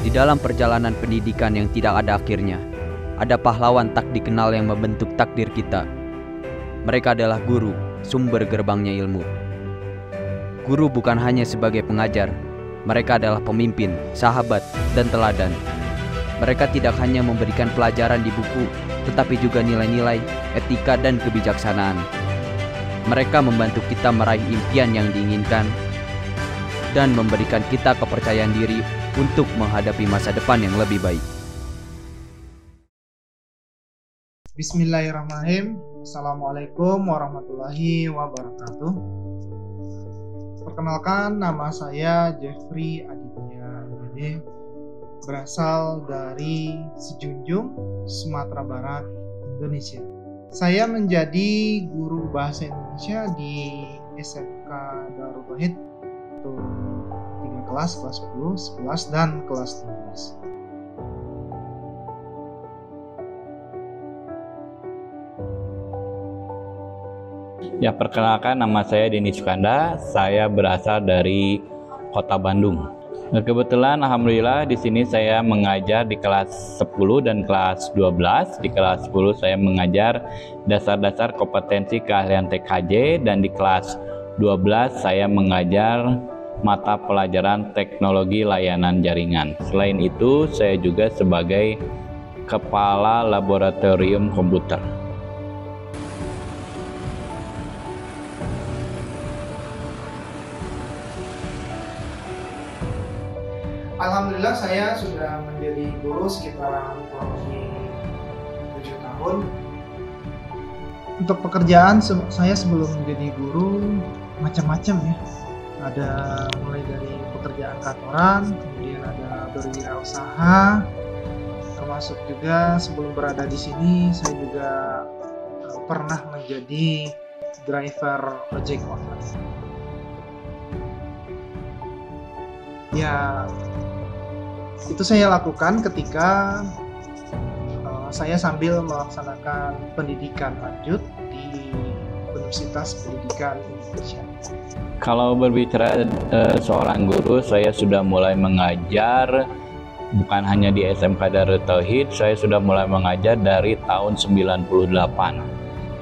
Di dalam perjalanan pendidikan yang tidak ada akhirnya, ada pahlawan tak dikenal yang membentuk takdir kita. Mereka adalah guru, sumber gerbangnya ilmu. Guru bukan hanya sebagai pengajar, mereka adalah pemimpin, sahabat, dan teladan. Mereka tidak hanya memberikan pelajaran di buku, tetapi juga nilai-nilai, etika, dan kebijaksanaan. Mereka membantu kita meraih impian yang diinginkan dan memberikan kita kepercayaan diri untuk menghadapi masa depan yang lebih baik. Bismillahirrahmanirrahim. Assalamualaikum warahmatullahi wabarakatuh. Perkenalkan, nama saya Jeffrey Aditya MD, berasal dari Sejunjung, Sumatera Barat, Indonesia. Saya menjadi guru bahasa Indonesia di SMK Darut Tauhid untuk 3 kelas 10, 11, dan kelas 12. Ya, perkenalkan, nama saya Denny Sukanda. Saya berasal dari Kota Bandung. Nah, kebetulan alhamdulillah di sini saya mengajar di kelas 10 dan kelas 12. Di kelas 10 saya mengajar dasar-dasar kompetensi keahlian TKJ, dan di kelas 12 saya mengajar mata pelajaran teknologi layanan jaringan. Selain itu, saya juga sebagai kepala laboratorium komputer. Alhamdulillah saya sudah menjadi guru sekitar kurang lebih 7 tahun. Untuk pekerjaan saya sebelum menjadi guru macam-macam ya. Ada mulai dari pekerjaan kantoran, kemudian ada berwirausaha, termasuk juga sebelum berada di sini saya juga pernah menjadi driver ojek online. Ya, itu saya lakukan ketika saya sambil melaksanakan pendidikan lanjut di Universitas Pendidikan Indonesia. Kalau berbicara seorang guru, saya sudah mulai mengajar bukan hanya di SMK Darut Tauhid, saya sudah mulai mengajar dari tahun 98.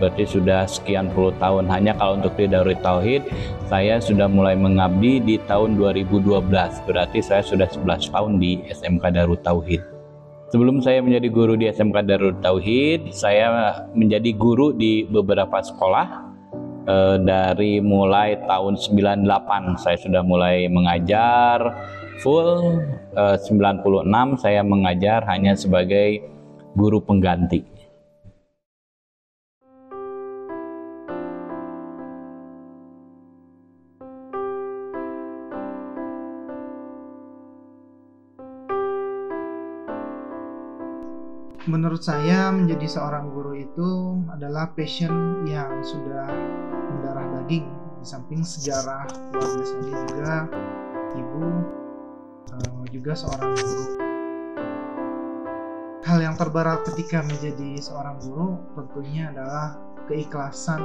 Berarti sudah sekian puluh tahun. Hanya kalau untuk di Darut Tauhid, saya sudah mulai mengabdi di tahun 2012. Berarti saya sudah 11 tahun di SMK Darut Tauhid. Sebelum saya menjadi guru di SMK Darut Tauhid, saya menjadi guru di beberapa sekolah. Dari mulai tahun 98 saya sudah mulai mengajar full. 96 saya mengajar hanya sebagai guru pengganti. Menurut saya menjadi seorang guru itu adalah passion yang sudah mendarah daging. Di samping sejarah keluarga saya juga, ibu juga seorang guru. Hal yang terberat ketika menjadi seorang guru tentunya adalah keikhlasan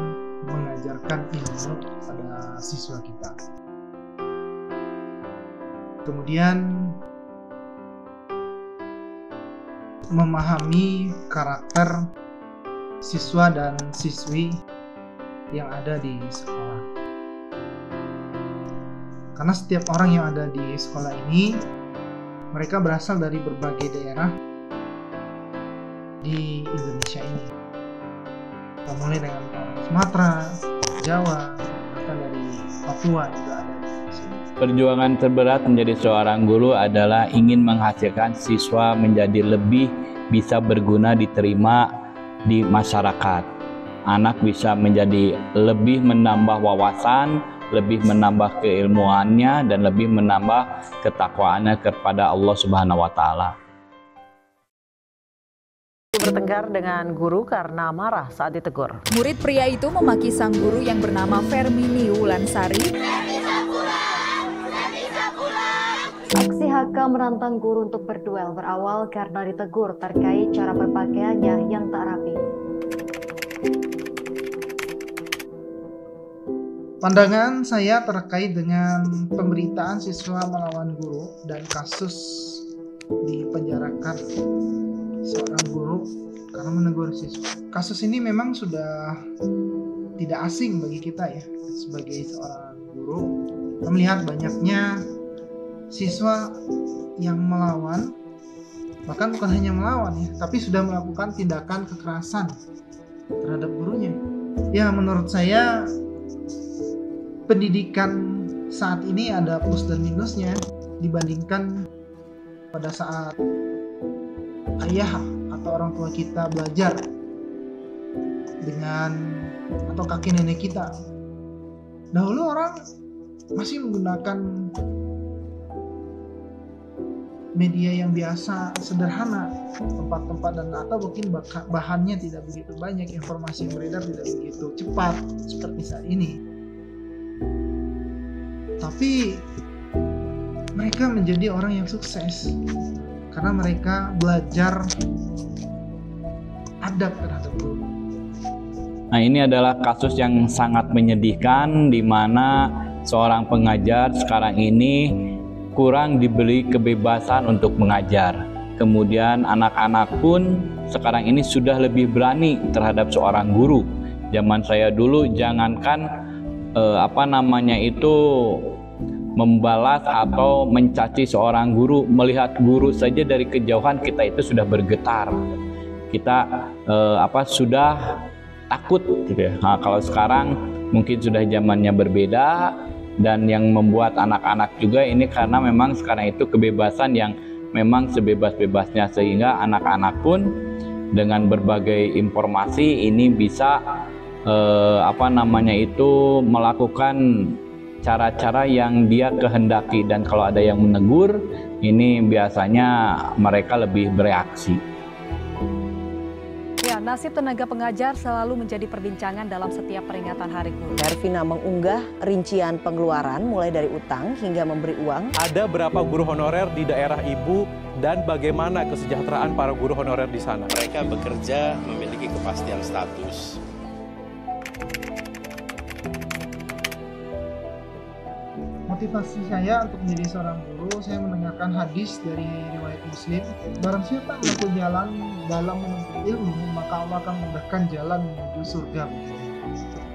mengajarkan ilmu pada siswa kita. Kemudian memahami karakter siswa dan siswi yang ada di sekolah. Karena setiap orang yang ada di sekolah ini, mereka berasal dari berbagai daerah di Indonesia ini. Mulai dengan orang Sumatera, Jawa, bahkan dari Papua juga ada di sini. Perjuangan terberat menjadi seorang guru adalah ingin menghasilkan siswa menjadi lebih bisa berguna diterima di masyarakat. Anak bisa menjadi lebih menambah wawasan, lebih menambah keilmuannya, dan lebih menambah ketakwaannya kepada Allah Subhanahu wa Ta'ala. Bertengkar dengan guru karena marah saat ditegur. Murid pria itu memaki sang guru yang bernama Fermini Wulansari. Aksi HK menantang guru untuk berduel berawal karena ditegur terkait cara berpakaiannya yang tak rapi. Pandangan saya terkait dengan pemberitaan siswa melawan guru dan kasus dipenjarakan seorang guru karena menegur siswa. Kasus ini memang sudah tidak asing bagi kita ya, sebagai seorang guru. Kita melihat banyaknya siswa yang melawan, bahkan bukan hanya melawan ya, tapi sudah melakukan tindakan kekerasan terhadap gurunya. Ya, menurut saya pendidikan saat ini ada plus dan minusnya dibandingkan pada saat ayah atau orang tua kita belajar dengan atau kakek nenek kita. Dahulu orang masih menggunakan media yang biasa, sederhana, tempat-tempat dan atau mungkin bahannya tidak begitu banyak, informasi yang beredar tidak begitu cepat seperti saat ini. Tapi mereka menjadi orang yang sukses karena mereka belajar adab terhadap guru. Nah, ini adalah kasus yang sangat menyedihkan di mana seorang pengajar sekarang ini kurang diberi kebebasan untuk mengajar. Kemudian anak-anak pun sekarang ini sudah lebih berani terhadap seorang guru. Zaman saya dulu jangankan membalas atau mencaci seorang guru, melihat guru saja dari kejauhan kita itu sudah bergetar. Kita sudah takut gitu ya. Nah, kalau sekarang mungkin sudah zamannya berbeda. Dan yang membuat anak-anak juga ini karena memang sekarang itu kebebasan yang memang sebebas-bebasnya, sehingga anak-anak pun dengan berbagai informasi ini bisa melakukan cara-cara yang dia kehendaki, dan kalau ada yang menegur ini biasanya mereka lebih bereaksi. Ya, nasib tenaga pengajar selalu menjadi perbincangan dalam setiap peringatan Hari Guru. Hervina mengunggah rincian pengeluaran mulai dari utang hingga memberi uang. Ada berapa guru honorer di daerah ibu dan bagaimana kesejahteraan para guru honorer di sana? Mereka bekerja memiliki kepastian status. Motivasi saya untuk menjadi seorang guru, saya mendengarkan hadis dari riwayat Muslim. Barang siapa menempuh jalan dalam menuntut ilmu, maka Allah akan memudahkan jalan menuju surga.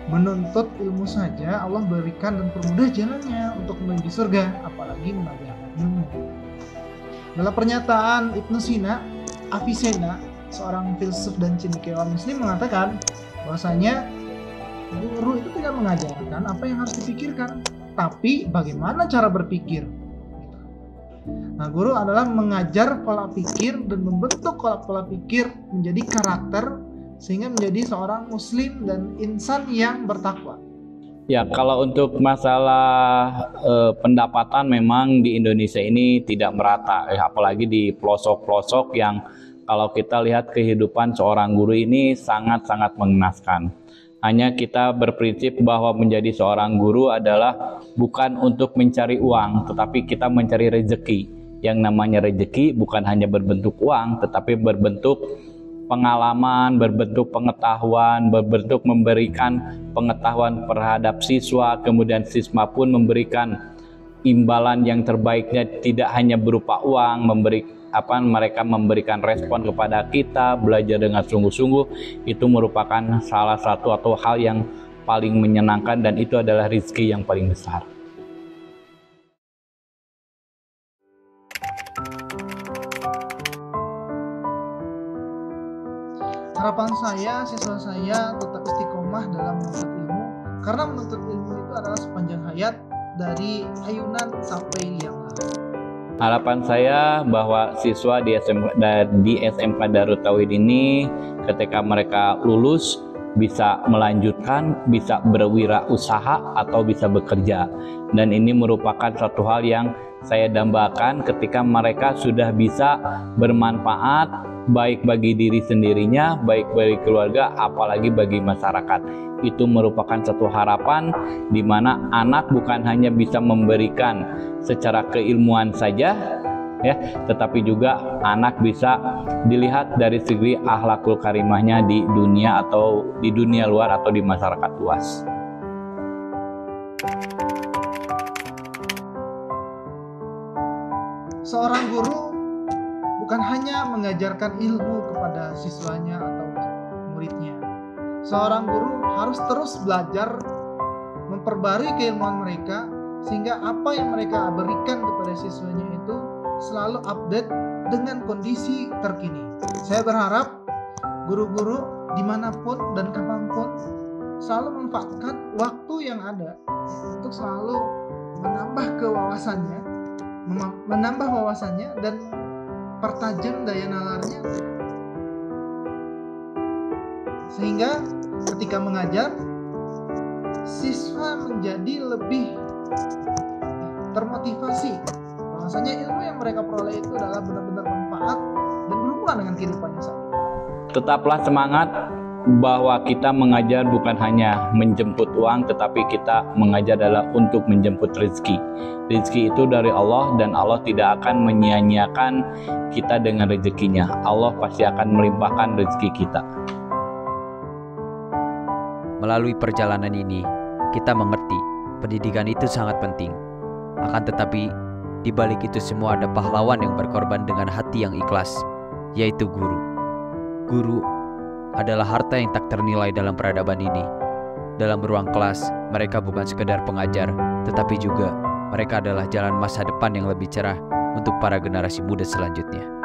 Menuntut ilmu saja Allah berikan dan permudah jalannya untuk menuju surga, apalagi mengajarkan ilmu. Dalam pernyataan Ibnu Sina, Avicenna, seorang filsuf dan cendekiawan Muslim, mengatakan bahwasanya guru itu tidak mengajarkan apa yang harus dipikirkan, tapi bagaimana cara berpikir. Nah, guru adalah mengajar pola pikir dan membentuk pola pikir menjadi karakter sehingga menjadi seorang muslim dan insan yang bertakwa. Ya, kalau untuk masalah pendapatan memang di Indonesia ini tidak merata, apalagi di pelosok-pelosok yang kalau kita lihat kehidupan seorang guru ini sangat-sangat mengenaskan. Hanya kita berprinsip bahwa menjadi seorang guru adalah bukan untuk mencari uang, tetapi kita mencari rezeki. Yang namanya rezeki bukan hanya berbentuk uang, tetapi berbentuk pengalaman, berbentuk pengetahuan, berbentuk memberikan pengetahuan terhadap siswa, kemudian siswa pun memberikan imbalan yang terbaiknya, tidak hanya berupa uang, mereka memberikan respon kepada kita, belajar dengan sungguh-sungguh. Itu merupakan salah satu atau hal yang paling menyenangkan, dan itu adalah rezeki yang paling besar. Harapan saya, siswa saya tetap istiqomah dalam menuntut ilmu, karena menuntut ilmu itu adalah sepanjang hayat, dari ayunan sampai liang lahat. Harapan saya bahwa siswa di SMK Darut Tauhid ini ketika mereka lulus bisa melanjutkan, bisa berwirausaha atau bisa bekerja. Dan ini merupakan suatu hal yang saya dambakan ketika mereka sudah bisa bermanfaat baik bagi diri sendirinya, baik bagi keluarga, apalagi bagi masyarakat. Itu merupakan satu harapan di mana anak bukan hanya bisa memberikan secara keilmuan saja, ya, tetapi juga anak bisa dilihat dari segi akhlakul karimahnya di dunia atau di dunia luar atau di masyarakat luas. Seorang guru bukan hanya mengajarkan ilmu kepada siswanya atau muridnya. Seorang guru harus terus belajar, memperbarui keilmuan mereka, sehingga apa yang mereka berikan kepada siswanya itu selalu update dengan kondisi terkini. Saya berharap guru-guru dimanapun dan kapanpun selalu memanfaatkan waktu yang ada untuk selalu menambah wawasannya dan pertajam daya nalarnya, sehingga ketika mengajar siswa menjadi lebih termotivasi bahwasanya ilmu yang mereka peroleh itu adalah benar-benar manfaat dan berhubungan dengan kehidupannya saat ini. Tetaplah semangat bahwa kita mengajar bukan hanya menjemput uang, tetapi kita mengajar adalah untuk menjemput rezeki. Rezeki itu dari Allah dan Allah tidak akan menyia-nyiakan kita dengan rezekinya. Allah pasti akan melimpahkan rezeki kita. Melalui perjalanan ini, kita mengerti pendidikan itu sangat penting. Akan tetapi, di balik itu semua ada pahlawan yang berkorban dengan hati yang ikhlas, yaitu guru. Guru adalah harta yang tak ternilai dalam peradaban ini. Dalam ruang kelas, mereka bukan sekedar pengajar, tetapi juga mereka adalah jalan masa depan yang lebih cerah untuk para generasi muda selanjutnya.